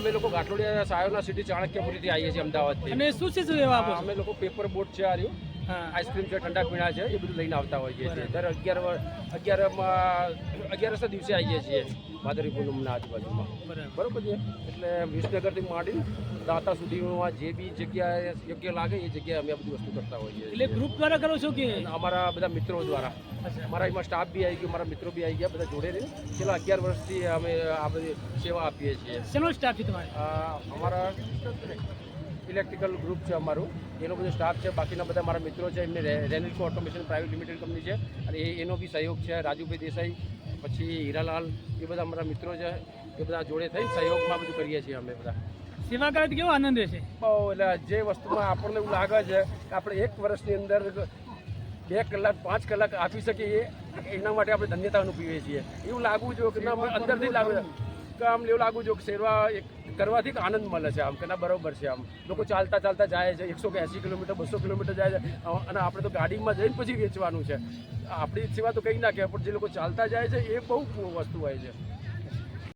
અમે લોકો ગાંઠલોડિયા સાયોના સિટી ચાણક્યપુરીથી આવીએ છીએ અમદાવાદથી. અને શું છે શું એવા આપો છો? અમે લોકો પેપર બોટ છે, આ રહ્યું હા આઈસ્ક્રીમ છે, ઠંડા પીણા છે, એ બધું લઈને આવતા હોઈએ છીએ. દર 11 દિવસે આવીએ છીએ ભાદરવી પૂનમના આજુબાજુમાં. બરોબર છે. એટલે વિસનગરથી માંડી દાતા સુધીમાં જે બી જગ્યાએ યોગ્ય લાગે એ જગ્યાએ અમે આ બધી વસ્તુ કરતા હોઈએ એટલે છીએ. ગ્રુપ દ્વારા કરો છો કે અમારા બધા મિત્રો દ્વારા, મારા એમાં સ્ટાફ બી આવી ગયો, મારા મિત્રો બી આવી ગયા, બધા જોડે રહીને છેલ્લા 11 વર્ષથી અમે આ બધી સેવા આપીએ છીએ. શેનો સ્ટાફ છે તમારે? અમારા ઇલેક્ટ્રિકલ ગ્રુપ છે અમારું, એનો બધો સ્ટાફ છે. બાકીના બધા મારા મિત્રો છે, એમને રેનિલ્કો ઓટોમેશન પ્રાઇવેટ લિમિટેડ કંપની છે અને એનો બી સહયોગ છે. રાજુભાઈ દેસાઈ, પછી હીરાલાલ, એ બધા અમારા મિત્રો છે. એ બધા જોડે થઈ સહયોગમાં બધું કરીએ છીએ અમે બધા. સેવા કરવાથી કેવો આનંદ રહેશે? બહુ એટલે જે વસ્તુમાં આપણને એવું લાગે છે કે આપણે 1 વર્ષની અંદર 2 કલાક 5 કલાક આપી શકીએ, એના માટે આપણે ધન્યતા અનુભવીએ છીએ. એવું લાગવું જોઈએ કે ના, અંદરથી લાગે કે આમ એવું લાગવું જોઈએ કે સેવા કરવાથી આનંદ મળે છે. આમ કે ના, બરોબર છે. આમ લોકો ચાલતા ચાલતા જાય છે, 180 કિલોમીટર 200 કિલોમીટર જાય છે, અને આપણે તો ગાડીમાં જઈને પછી વેચવાનું છે. આપણી સેવા તો કંઈ ના કહેવાય, પણ જે લોકો ચાલતા જાય છે એ બહુ વસ્તુ હોય છે.